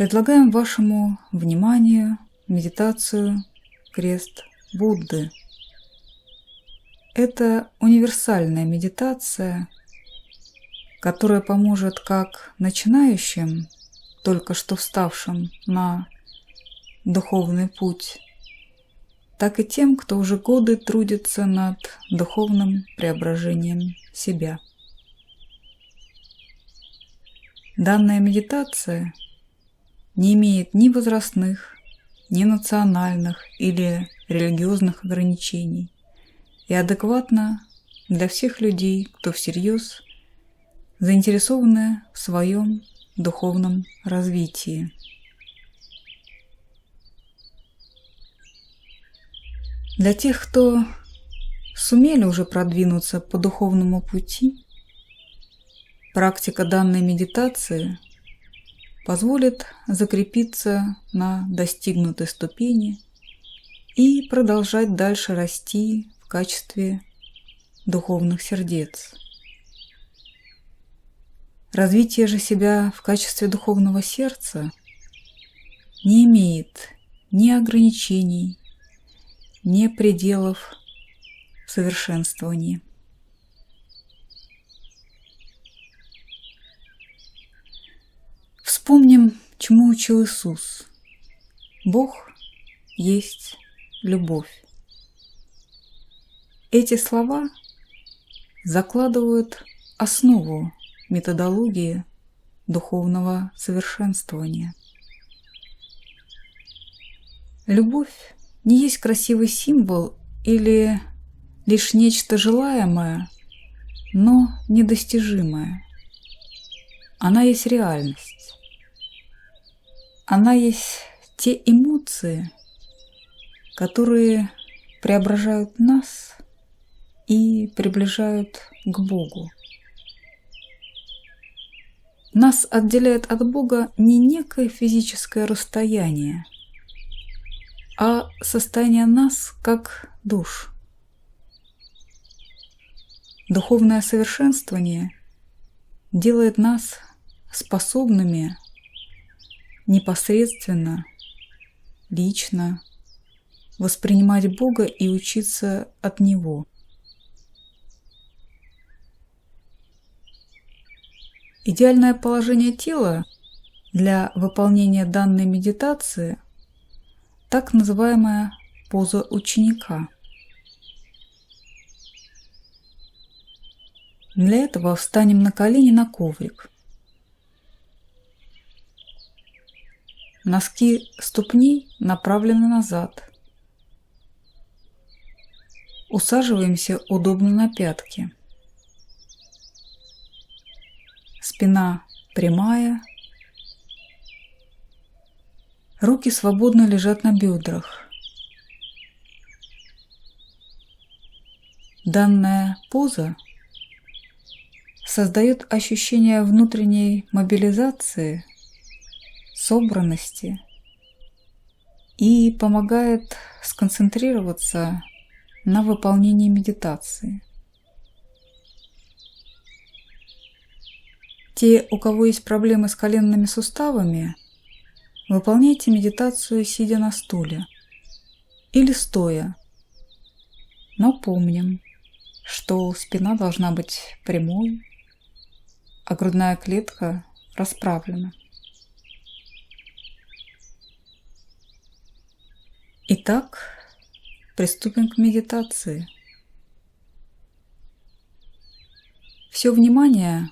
Предлагаем вашему вниманию медитацию «Крест Будды». Это универсальная медитация, которая поможет как начинающим, только что вставшим на духовный путь, так и тем, кто уже годы трудится над духовным преображением себя. Данная медитация не имеет ни возрастных, ни национальных или религиозных ограничений и адекватна для всех людей, кто всерьез заинтересованы в своем духовном развитии. Для тех, кто сумели уже продвинуться по духовному пути, практика данной медитации позволит закрепиться на достигнутой ступени и продолжать дальше расти в качестве духовных сердец. Развитие же себя в качестве духовного сердца не имеет ни ограничений, ни пределов в совершенствовании. Вспомним, чему учил Иисус. Бог есть любовь. Эти слова закладывают основу методологии духовного совершенствования. Любовь не есть красивый символ или лишь нечто желаемое, но недостижимое. Она есть реальность. Она есть те эмоции, которые преображают нас и приближают к Богу. Нас отделяет от Бога не некое физическое расстояние, а состояние нас как душ. Духовное совершенствование делает нас способными непосредственно, лично воспринимать Бога и учиться от Него. Идеальное положение тела для выполнения данной медитации – так называемая поза ученика. Для этого встанем на колени на коврик. Носки ступней направлены назад. Усаживаемся удобно на пятки. Спина прямая. Руки свободно лежат на бедрах. Данная поза создает ощущение внутренней мобилизации, собранности и помогает сконцентрироваться на выполнении медитации. Те, у кого есть проблемы с коленными суставами, выполняйте медитацию, сидя на стуле или стоя. Но помним, что спина должна быть прямой, а грудная клетка расправлена. Итак, приступим к медитации. Все внимание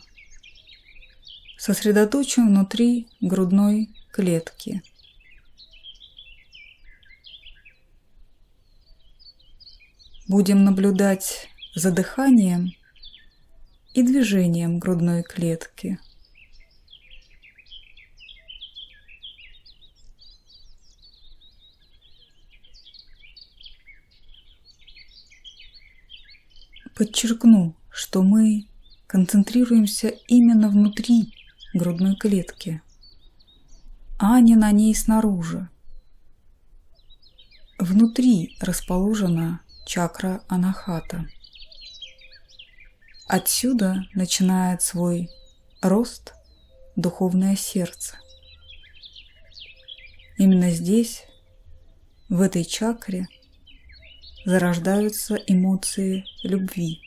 сосредоточим внутри грудной клетки. Будем наблюдать за дыханием и движением грудной клетки. Подчеркну, что мы концентрируемся именно внутри грудной клетки, а не на ней снаружи. Внутри расположена чакра анахата. Отсюда начинает свой рост духовное сердце. Именно здесь, в этой чакре, зарождаются эмоции любви.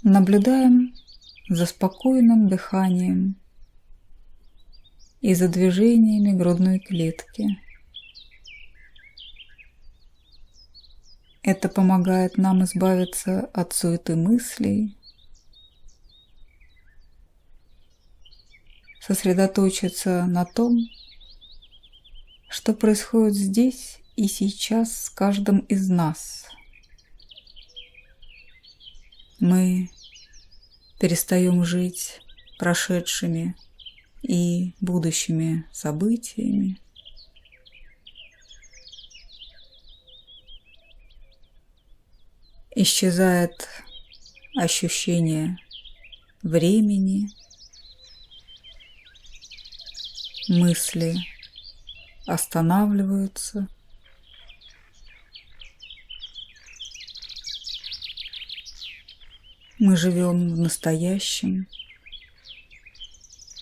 Наблюдаем за спокойным дыханием и за движениями грудной клетки. Это помогает нам избавиться от суеты мыслей, сосредоточиться на том, что происходит здесь и сейчас с каждым из нас. Мы перестаем жить прошедшими и будущими событиями. Исчезает ощущение времени, мысли останавливаются. Мы живем в настоящем,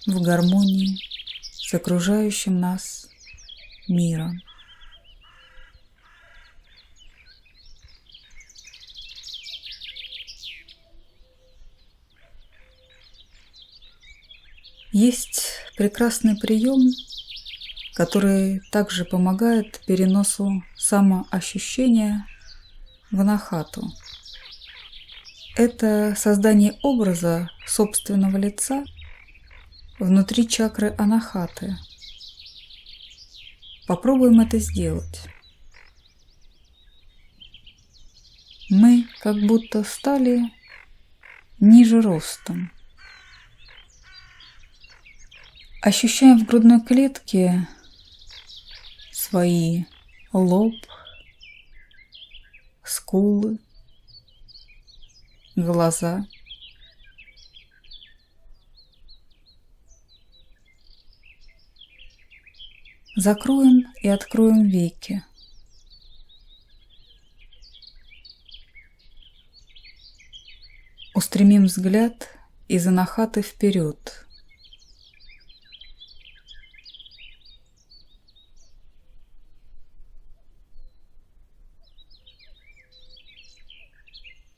в гармонии с окружающим нас миром. Есть прекрасный прием, который также помогает переносу самоощущения в анахату. Это создание образа собственного лица внутри чакры анахаты. Попробуем это сделать. Мы как будто стали ниже ростом. Ощущаем в грудной клетке свои лоб, скулы, глаза. Закроем и откроем веки. Устремим взгляд из анахаты вперед.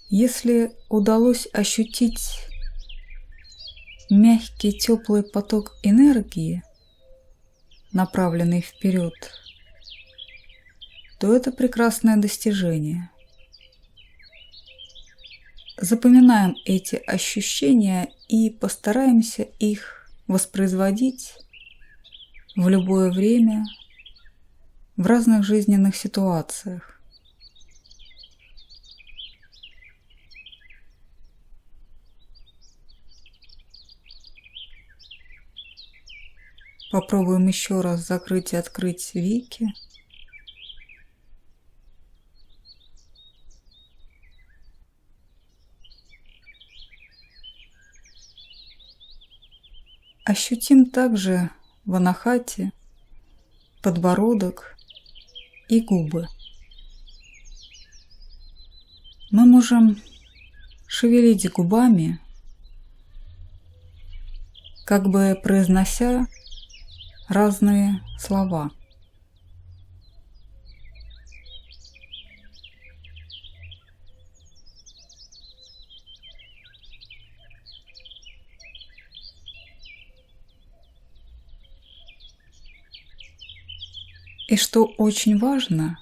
Если удалось ощутить мягкий теплый поток энергии, направленный вперед, то это прекрасное достижение. Запоминаем эти ощущения и постараемся их воспроизводить в любое время, в разных жизненных ситуациях. Попробуем еще раз закрыть и открыть веки. Ощутим также в анахате подбородок и губы. Мы можем шевелить губами, как бы произнося разные слова. И что очень важно,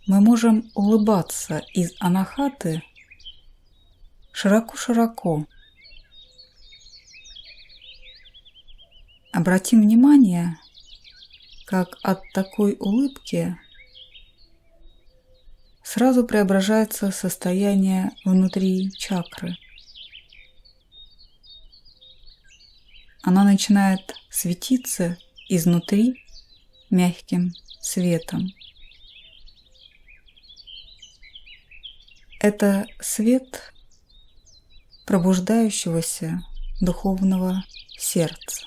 мы можем улыбаться из анахаты широко-широко. Обратим внимание, как от такой улыбки сразу преображается состояние внутри чакры. Она начинает светиться изнутри мягким светом. Это свет пробуждающегося духовного сердца.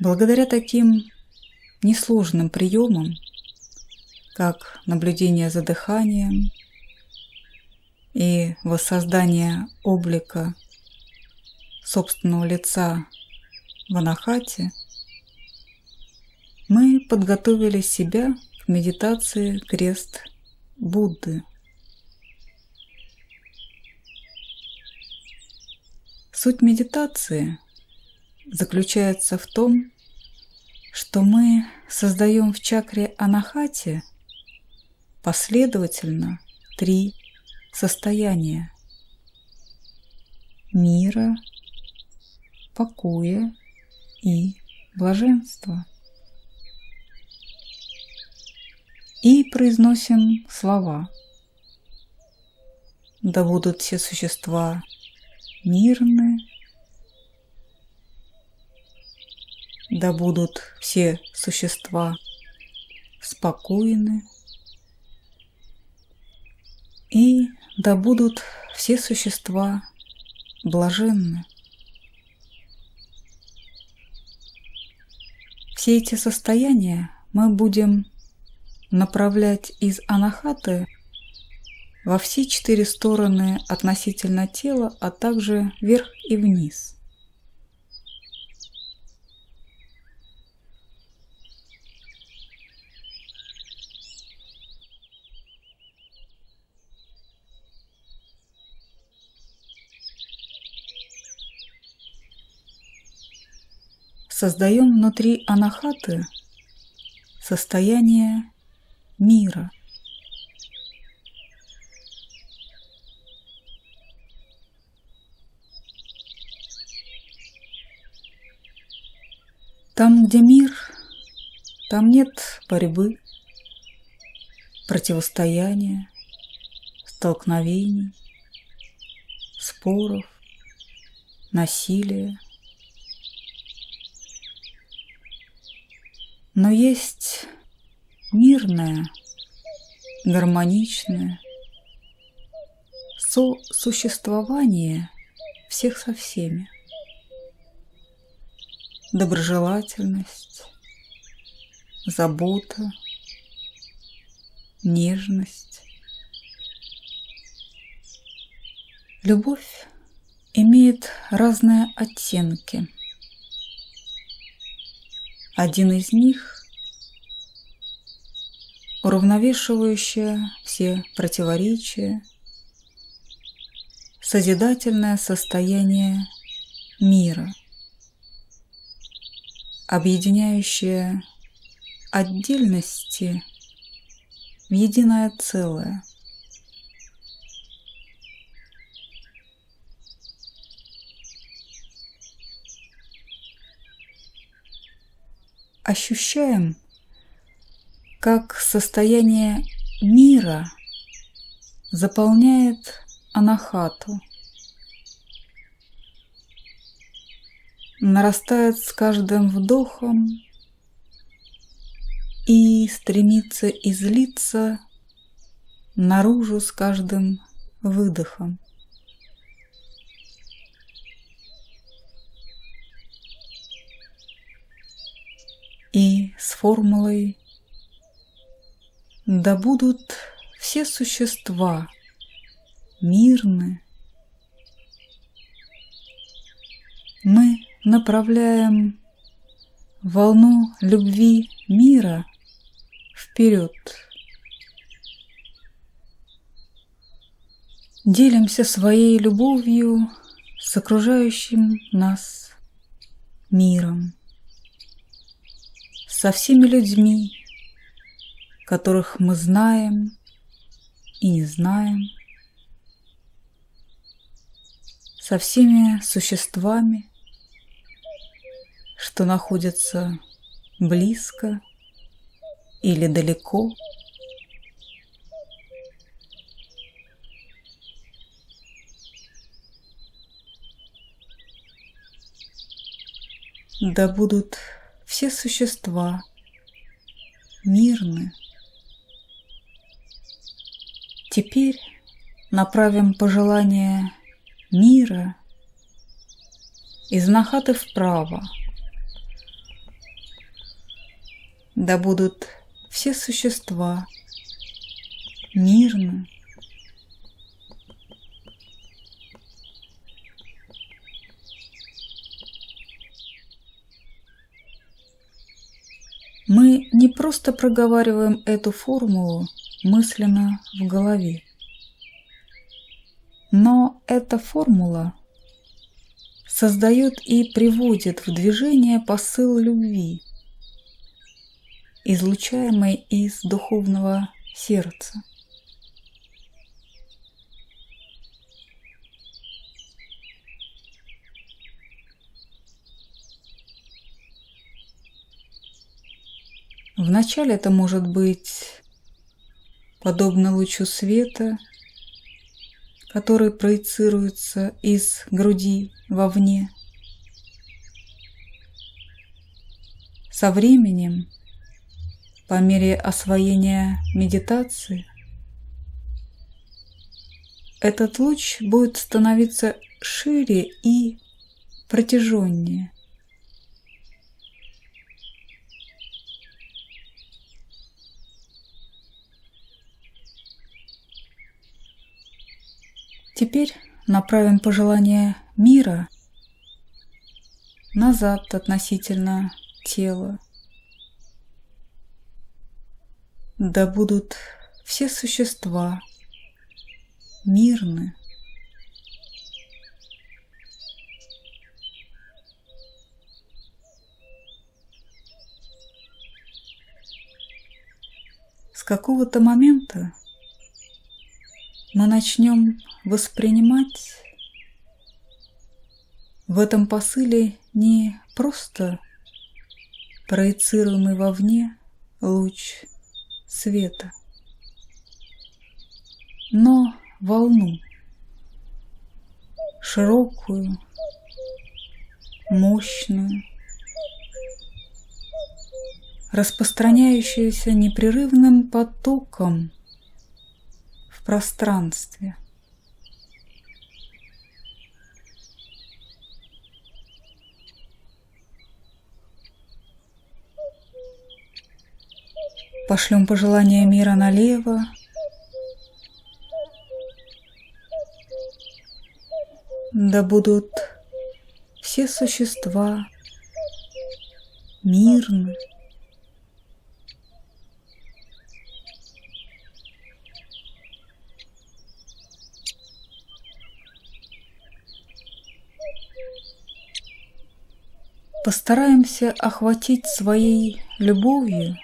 Благодаря таким несложным приемам как наблюдение за дыханием и воссоздание облика собственного лица в анахате, мы подготовили себя к медитации крест Будды. Суть медитации заключается в том, что мы создаем в чакре анахати последовательно 3 состояния: мира, покоя и блаженства. И произносим слова: да будут все существа мирны, да будут все существа спокойны, и да будут все существа блаженны. Все эти состояния мы будем направлять из анахаты во все 4 стороны относительно тела, а также вверх и вниз. Создаем внутри анахаты состояние мира. Там, где мир, там нет борьбы, противостояния, столкновений, споров, насилия. Но есть мирное, гармоничное сосуществование всех со всеми. Доброжелательность, забота, нежность. Любовь имеет разные оттенки. Один из них – уравновешивающее все противоречия, созидательное состояние мира, объединяющее отдельности в единое целое. Ощущаем, как состояние мира заполняет анахату, нарастает с каждым вдохом и стремится излиться наружу с каждым выдохом. И с формулой «Да будут все существа мирны» мы направляем волну любви мира вперед. Делимся своей любовью с окружающим нас миром, со всеми людьми, которых мы знаем и не знаем, со всеми существами, что находятся близко или далеко. Да будут все существа мирны. Теперь направим пожелание мира из анахаты вправо. Да будут все существа мирно. Мы не просто проговариваем эту формулу мысленно в голове, но эта формула создает и приводит в движение посыл любви, излучаемый из духовного сердца. Вначале это может быть подобно лучу света, который проецируется из груди вовне. Со временем, по мере освоения медитации, этот луч будет становиться шире и протяженнее. Теперь направим пожелание мира назад относительно тела. Да будут все существа мирны. С какого-то момента мы начнем воспринимать в этом посыле не просто проецируемый вовне луч света, но волну, широкую, мощную, распространяющуюся непрерывным потоком в пространстве. Пошлем пожелания мира налево, да будут все существа мирны. Постараемся охватить своей любовью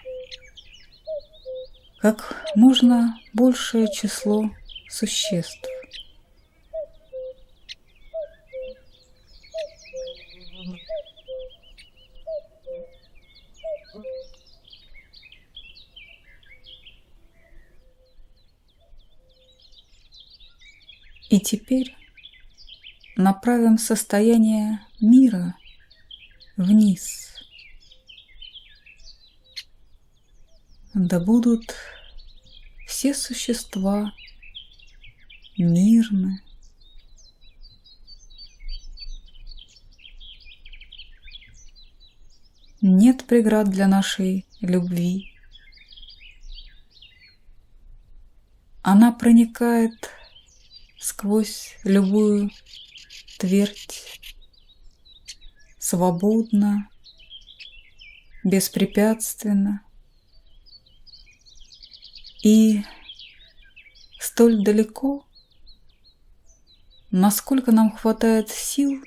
как можно большее число существ. И теперь направим состояние мира вниз. Да будут все существа мирны. Нет преград для нашей любви. Она проникает сквозь любую твердь, свободно, беспрепятственно и столь далеко, насколько нам хватает сил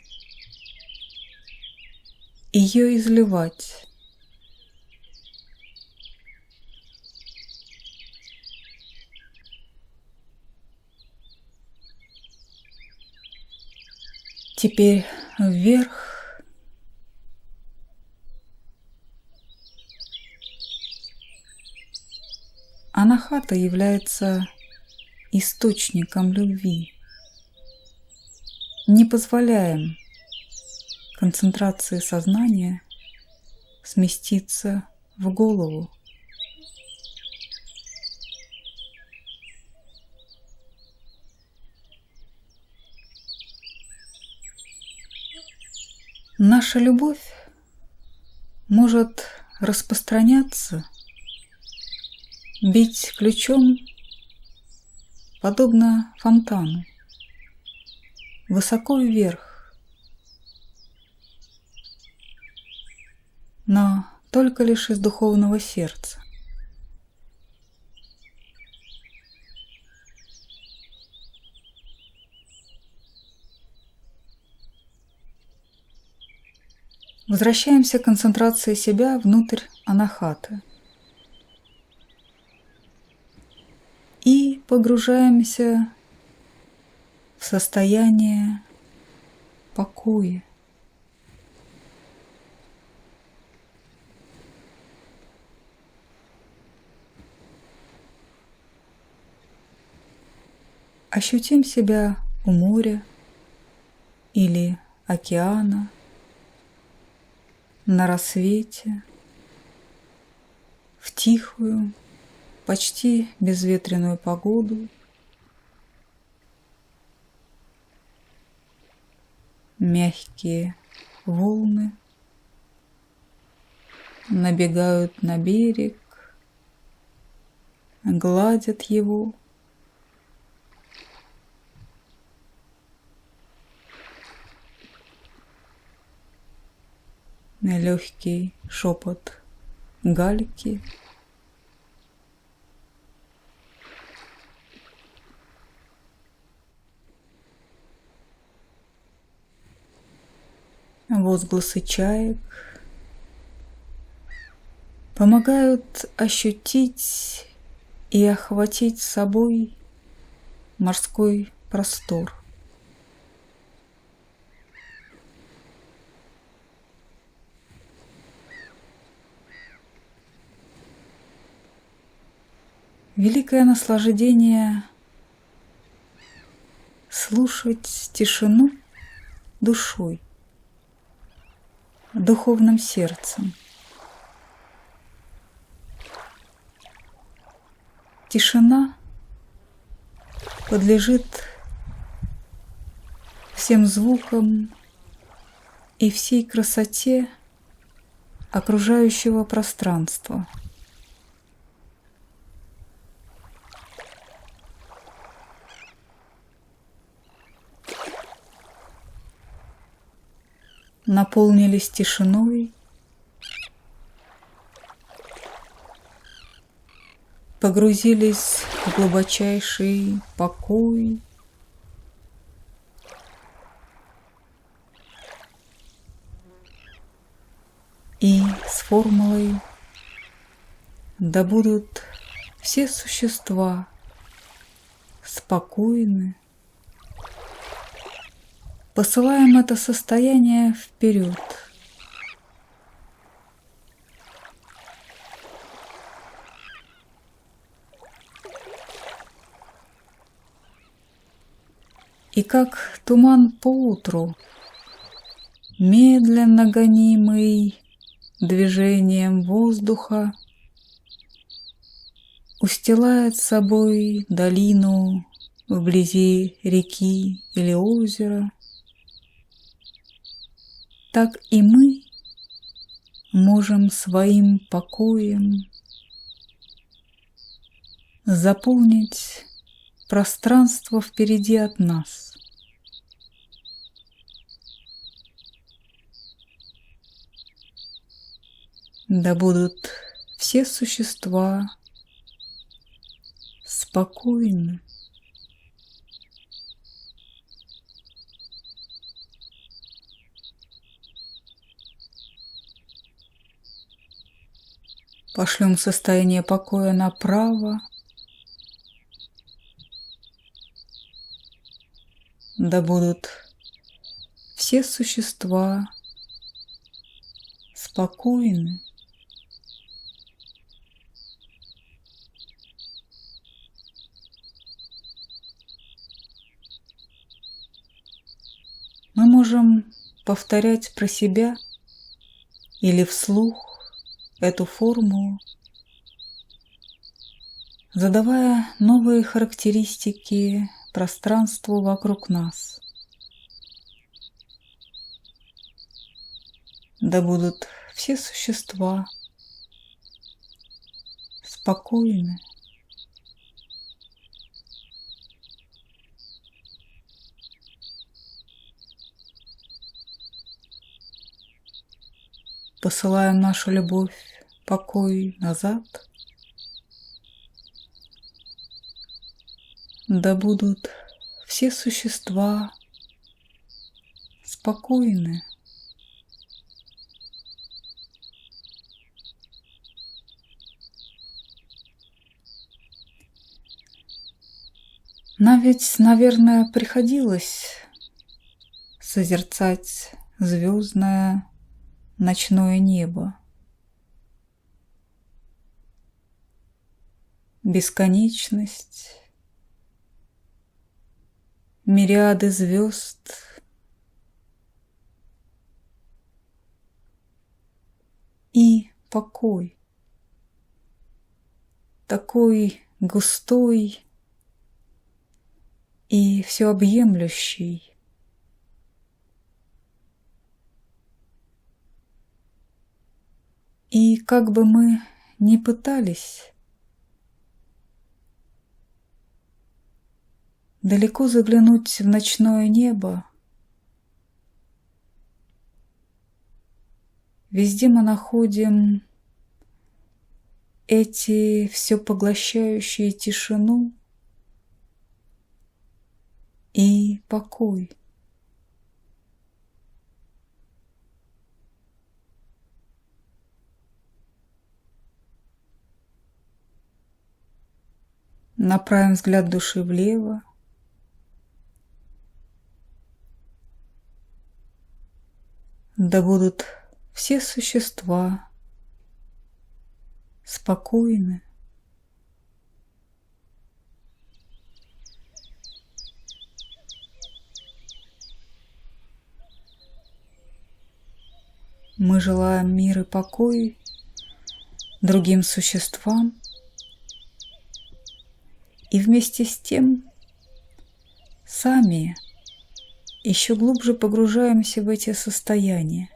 ее изливать. Теперь вверх. Анахата является источником любви. Не позволяем концентрации сознания сместиться в голову. Наша любовь может распространяться, бить ключом подобно фонтану, высоко вверх, но только лишь из духовного сердца. Возвращаемся к концентрации себя внутрь анахаты и погружаемся в состояние покоя. Ощутим себя у моря или океана, на рассвете, в тихую, почти безветренную погоду. Мягкие волны набегают на берег, гладят его. Легкий шепот гальки. Возгласы чаек помогают ощутить и охватить собой морской простор. Великое наслаждение слушать тишину душой, духовным сердцем. Тишина подлежит всем звукам и всей красоте окружающего пространства. Наполнились тишиной, погрузились в глубочайший покой, и с формулой «Да будут все существа спокойны», посылаем это состояние вперед. И как туман поутру, медленно гонимый движением воздуха, устилает собой долину вблизи реки или озера, так и мы можем своим покоем заполнить пространство впереди от нас. Да будут все существа спокойны. Пошлем состояние покоя направо. Да будут все существа спокойны. Мы можем повторять про себя или вслух эту формулу, задавая новые характеристики пространству вокруг нас. Да будут все существа спокойны. посылаем нашу любовь, покой назад. Да будут все существа спокойны. Нам ведь, наверное, приходилось созерцать звездное ночное небо. Бесконечность, мириады звезд и покой, такой густой и всеобъемлющий. И как бы мы ни пытались далеко заглянуть в ночное небо, везде мы находим эти все поглощающие тишину и покой. Направим взгляд души влево. Да будут все существа спокойны. Мы желаем мир и покой другим существам, и вместе с тем сами еще глубже погружаемся в эти состояния,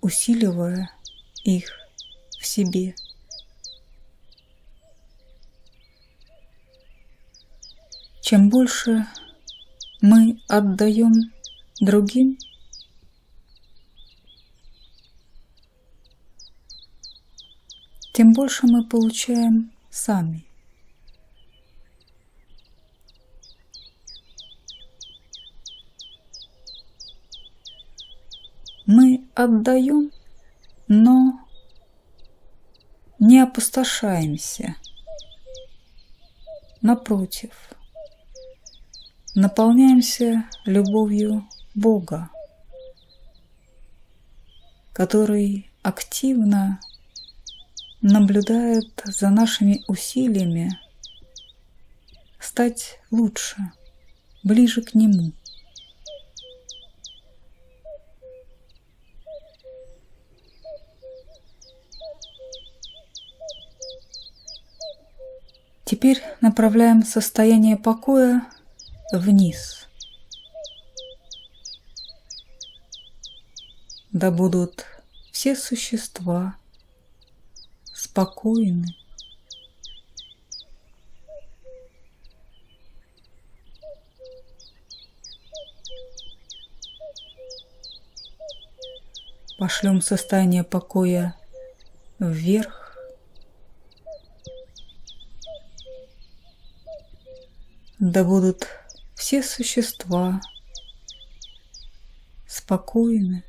усиливая их в себе. Чем больше мы отдаем другим, тем больше мы получаем сами. Мы отдаем, но не опустошаемся. Напротив, наполняемся любовью Бога, который активно наблюдает за нашими усилиями стать лучше, ближе к Нему. Теперь направляем состояние покоя вниз. Да будут все существа спокойны. Пошлем состояние покоя вверх. Да будут все существа спокойны.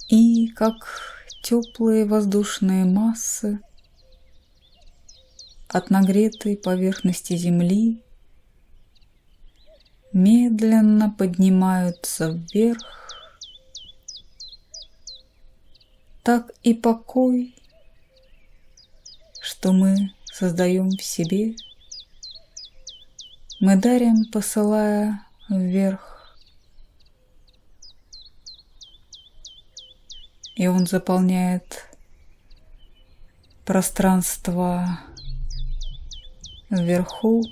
И как теплые воздушные массы от нагретой поверхности Земли медленно поднимаются вверх, так и покой, что мы создаем в себе, мы дарим, посылая вверх. И он заполняет пространство вверху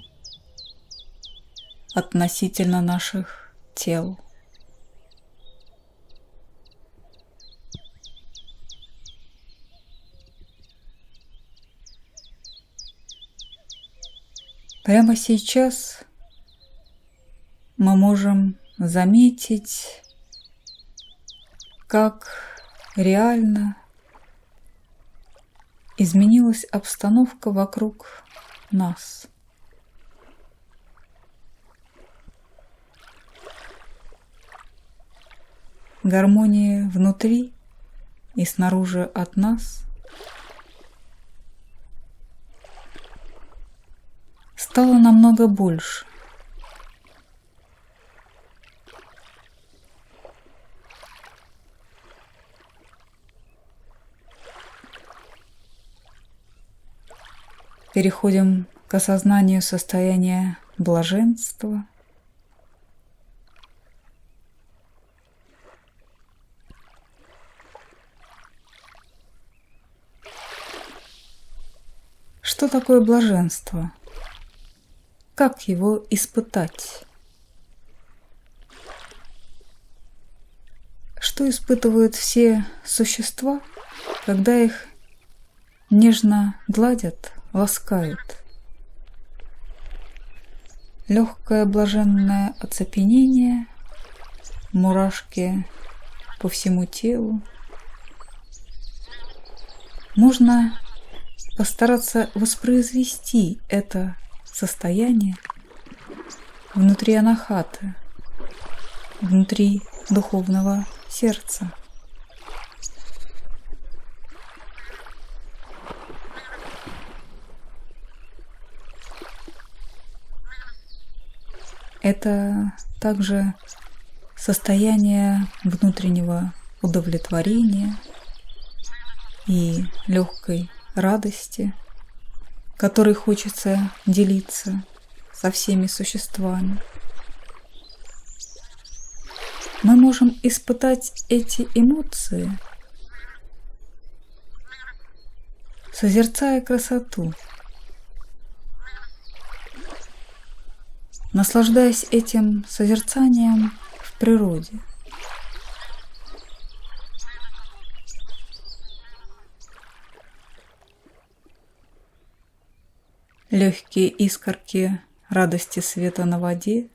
относительно наших тел. Прямо сейчас мы можем заметить, как реально изменилась обстановка вокруг нас. Гармония внутри и снаружи от нас стало намного больше. Переходим к осознанию состояния блаженства. Что такое блаженство? Как его испытать? Что испытывают все существа, когда их нежно гладят, ласкают? Легкое блаженное оцепенение, мурашки по всему телу. Можно постараться воспроизвести это состояние внутри анахаты, внутри духовного сердца. Это также состояние внутреннего удовлетворения и легкой радости, которой хочется делиться со всеми существами. Мы можем испытать эти эмоции, созерцая красоту, наслаждаясь этим созерцанием в природе. Легкие искорки радости света на воде,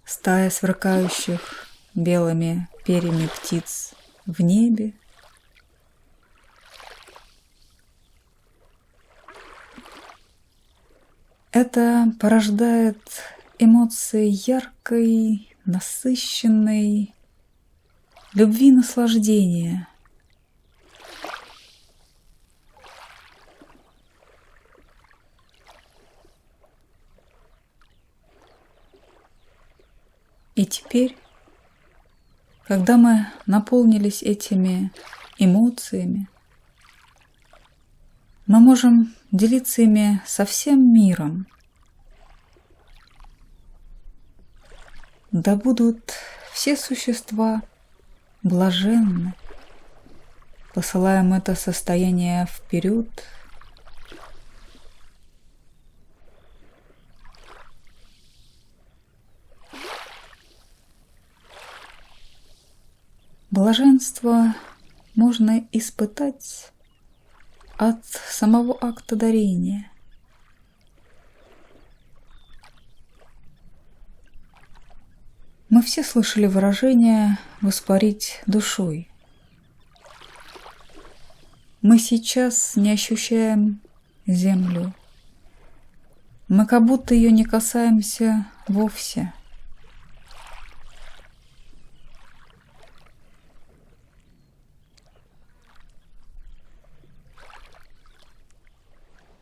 стая сверкающих белыми перьями птиц в небе, это порождает эмоции яркой, насыщенной любви и наслаждения. И теперь, когда мы наполнились этими эмоциями, мы можем делиться ими со всем миром. Да будут все существа блаженны. Посылаем это состояние вперед. Блаженство можно испытать от самого акта дарения. Мы все слышали выражение «воспарить душой». Мы сейчас не ощущаем землю. Мы как будто ее не касаемся вовсе.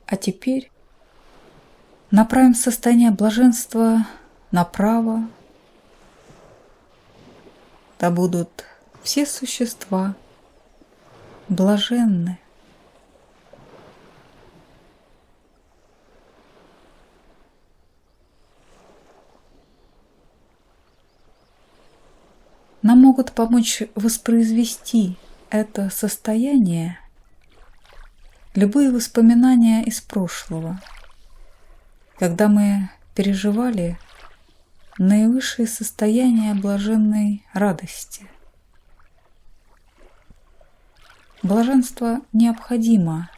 А теперь направим состояние блаженства направо. Да будут все существа блаженны. Нам могут помочь воспроизвести это состояние любые воспоминания из прошлого, когда мы переживали наивысшие состояния блаженной радости. Блаженство необходимо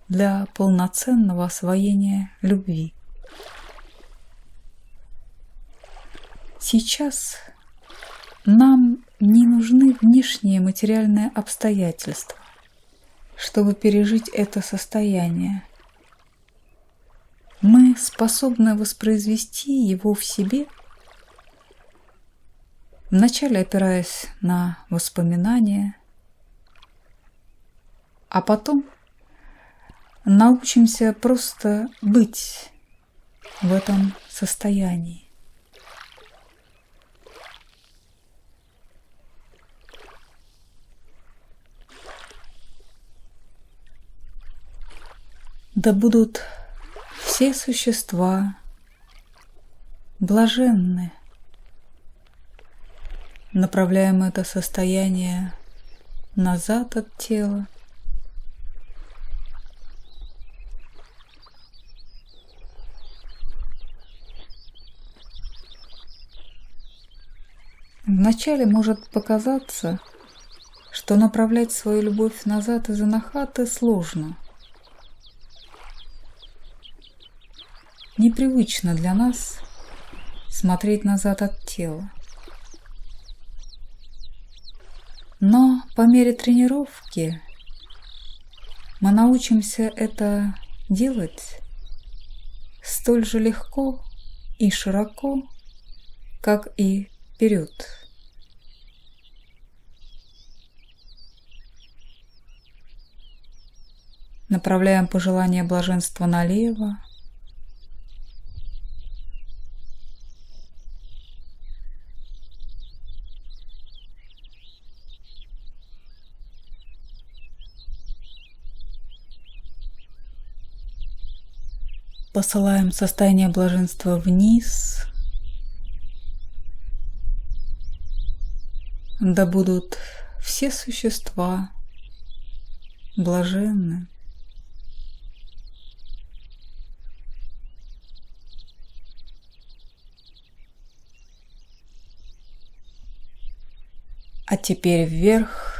для полноценного освоения любви. Сейчас нам не нужны внешние материальные обстоятельства, чтобы пережить это состояние. Мы способны воспроизвести его в себе, вначале опираясь на воспоминания, а потом научимся просто быть в этом состоянии. Да будут все существа блаженны. Направляем это состояние назад от тела. Вначале может показаться, что направлять свою любовь назад из анахаты сложно. Непривычно для нас смотреть назад от тела. Но по мере тренировки мы научимся это делать столь же легко и широко, как и вперед. Направляем пожелание блаженства налево. Посылаем состояние блаженства вниз. Да будут все существа блаженны. А теперь вверх.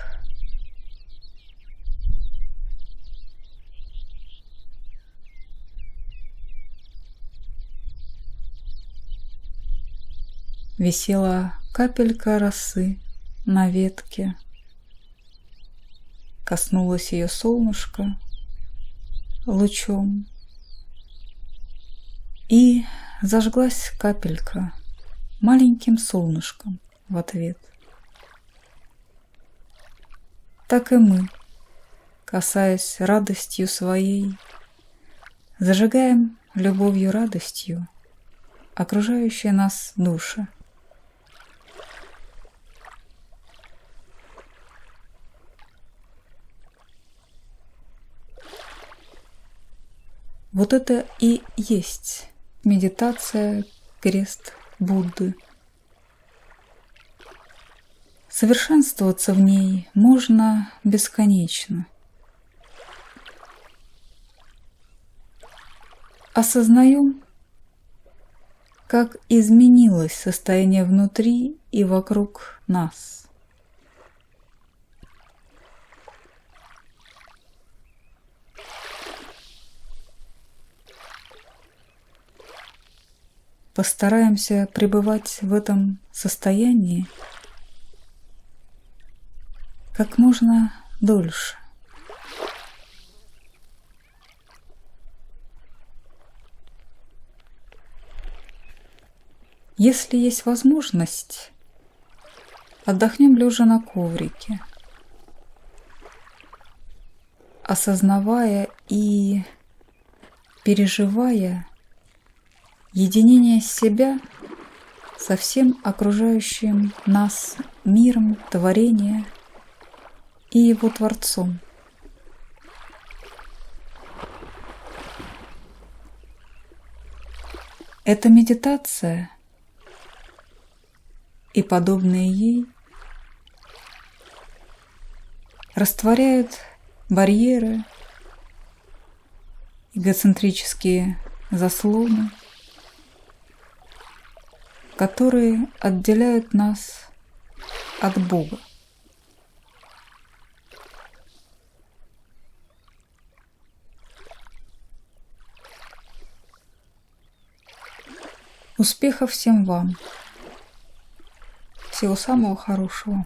Висела капелька росы на ветке. Коснулось ее солнышко лучом. И зажглась капелька маленьким солнышком в ответ. Так и мы, касаясь радостью своей, зажигаем любовью радостью окружающие нас души. Вот это и есть медитация крест Будды. Совершенствоваться в ней можно бесконечно. Осознаем, как изменилось состояние внутри и вокруг нас. Постараемся пребывать в этом состоянии как можно дольше. Если есть возможность, отдохнем лежа на коврике, осознавая и переживая единение себя со всем окружающим нас миром творения и его Творцом. Эта медитация и подобные ей растворяют барьеры, эгоцентрические заслоны, которые отделяют нас от Бога. Успехов всем вам! Всего самого хорошего!